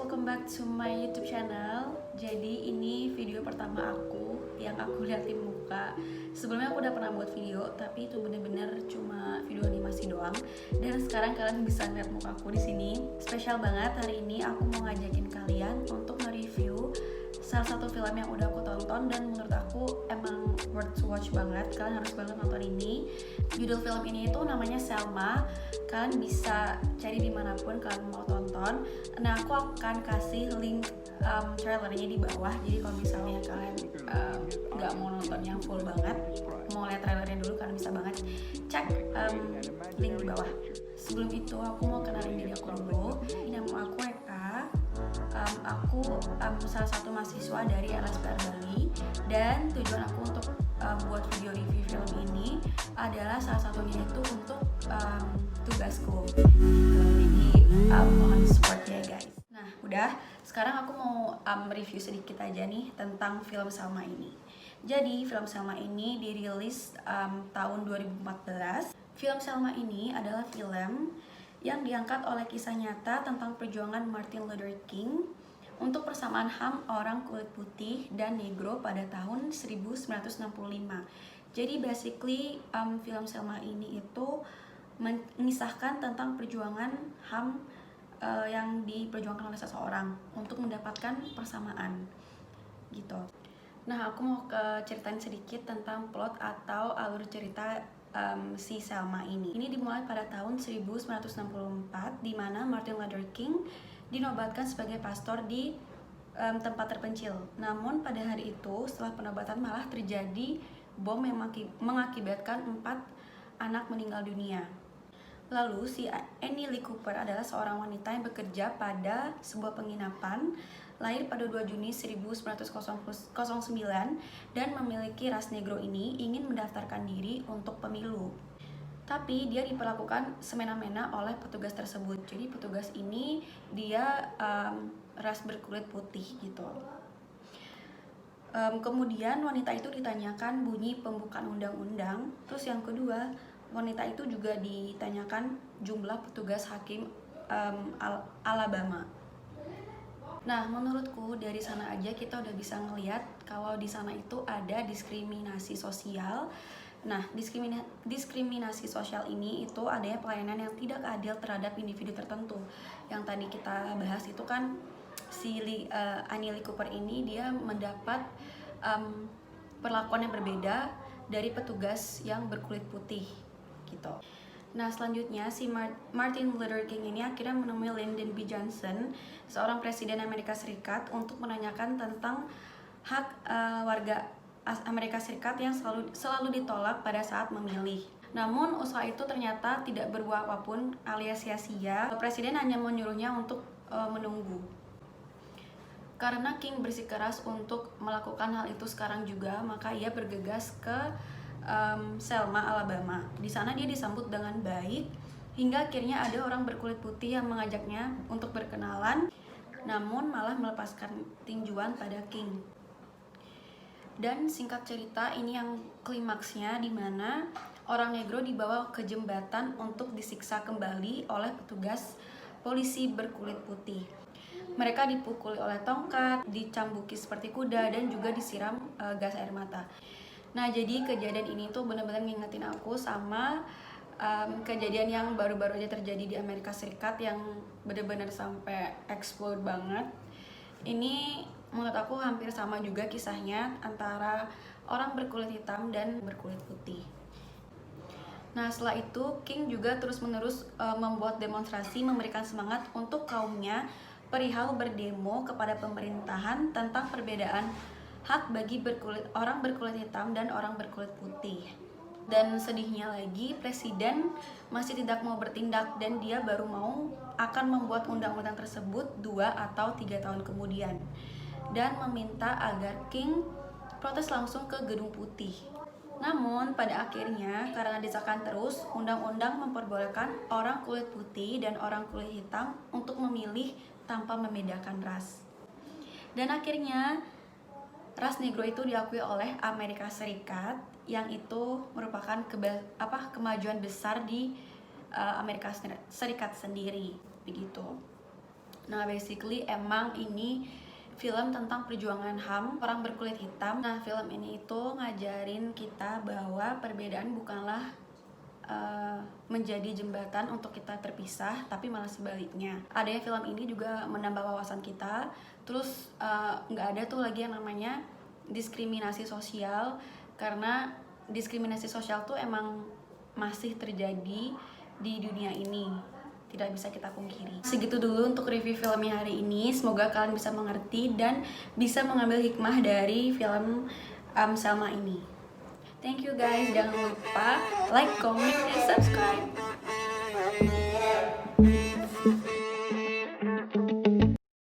welcome back to my YouTube channel. Jadi ini video pertama aku yang aku liatin muka. Sebelumnya aku udah pernah buat video, tapi itu bener-bener cuma video animasi doang. Dan sekarang kalian bisa lihat muka aku di sini. Spesial banget hari ini aku mau ngajakin kalian untuk nge-review salah satu film yang udah aku tonton dan menurut aku emang worth to watch banget. Kalian harus banget nonton ini. Judul film ini itu namanya Selma. Kalian bisa cari dimanapun kalian mau tonton. Nah, aku akan kasih link trailernya di bawah. Jadi kalau misalnya kalian nggak mau nonton yang full banget, mau lihat trailernya dulu, kalian bisa banget cek link di bawah. Sebelum itu aku mau kenalin diri aku dulu. Nama aku Eka. Aku salah satu mahasiswa dari LSPR Bali, dan tujuan aku untuk buat video review film ini adalah salah satunya itu untuk tugasku. Jadi mohon supportnya guys. Nah udah, sekarang aku mau review sedikit aja nih tentang film Selma ini. Jadi film Selma ini dirilis tahun 2014. Film Selma ini adalah film yang diangkat oleh kisah nyata tentang perjuangan Martin Luther King untuk persamaan HAM orang kulit putih dan negro pada tahun 1965. Jadi basically film Selma ini itu mengisahkan tentang perjuangan HAM yang diperjuangkan oleh seseorang untuk mendapatkan persamaan gitu. Nah, aku mau ceritain sedikit tentang plot atau alur cerita si Selma ini. Ini dimulai pada tahun 1964 di mana Martin Luther King dinobatkan sebagai pastor di tempat terpencil. Namun pada hari itu setelah penobatan malah terjadi bom yang mengakibatkan 4 anak meninggal dunia. Lalu si Annie Lee Cooper adalah seorang wanita yang bekerja pada sebuah penginapan, lahir pada 2 Juni 1909 dan memiliki ras negro ini ingin mendaftarkan diri untuk pemilu. Tapi dia diperlakukan semena-mena oleh petugas tersebut. Jadi petugas ini dia ras berkulit putih gitu. Kemudian wanita itu ditanyakan bunyi pembukaan undang-undang. Terus yang kedua, wanita itu juga ditanyakan jumlah petugas hakim Alabama. Nah, menurutku dari sana aja kita udah bisa ngelihat kalau di sana itu ada diskriminasi sosial. Nah, diskriminasi sosial ini itu adanya pelayanan yang tidak adil terhadap individu tertentu. Yang tadi kita bahas itu kan si Annie Lee Cooper ini dia mendapat perlakuan yang berbeda dari petugas yang berkulit putih gitu. Nah, selanjutnya si Martin Luther King ini akhirnya menemui Lyndon B. Johnson, seorang presiden Amerika Serikat, untuk menanyakan tentang hak warga Amerika Serikat yang selalu ditolak pada saat memilih. Namun usaha itu ternyata tidak berbuah apapun alias sia-sia. Presiden hanya menyuruhnya untuk menunggu. Karena King bersikeras untuk melakukan hal itu sekarang juga, maka ia bergegas ke Selma, Alabama. Di sana dia disambut dengan baik hingga akhirnya ada orang berkulit putih yang mengajaknya untuk berkenalan, namun malah melepaskan tinjuan pada King. Dan singkat cerita, ini yang klimaksnya, di mana orang negro dibawa ke jembatan untuk disiksa kembali oleh petugas polisi berkulit putih. Mereka dipukuli oleh tongkat, dicambuki seperti kuda, dan juga disiram gas air mata. Nah, jadi kejadian ini tuh benar-benar ngingetin aku sama kejadian yang baru-baru aja terjadi di Amerika Serikat yang benar-benar sampai explode banget. Ini menurut aku hampir sama juga kisahnya antara orang berkulit hitam dan berkulit putih. Nah, setelah itu King juga terus-menerus membuat demonstrasi, memberikan semangat untuk kaumnya perihal berdemo kepada pemerintahan tentang perbedaan hak bagi orang berkulit hitam dan orang berkulit putih. Dan sedihnya lagi, presiden masih tidak mau bertindak dan dia baru mau akan membuat undang-undang tersebut 2 atau 3 tahun kemudian, dan meminta agar King protes langsung ke Gedung Putih. Namun pada akhirnya karena desakan terus, undang-undang memperbolehkan orang kulit putih dan orang kulit hitam untuk memilih tanpa membedakan ras. Dan akhirnya ras negro itu diakui oleh Amerika Serikat, yang itu merupakan kemajuan besar di Amerika Serikat sendiri begitu. Nah, basically emang ini film tentang perjuangan HAM orang berkulit hitam. Nah, film ini itu ngajarin kita bahwa perbedaan bukanlah menjadi jembatan untuk kita terpisah, tapi malah sebaliknya. Adanya film ini juga menambah wawasan kita. Terus nggak ada tuh lagi yang namanya diskriminasi sosial, karena diskriminasi sosial tuh emang masih terjadi di dunia ini, tidak bisa kita pungkiri. Segitu dulu untuk review filmnya hari ini. Semoga kalian bisa mengerti dan bisa mengambil hikmah dari film Selma ini. Thank you guys, jangan lupa like, comment, and subscribe.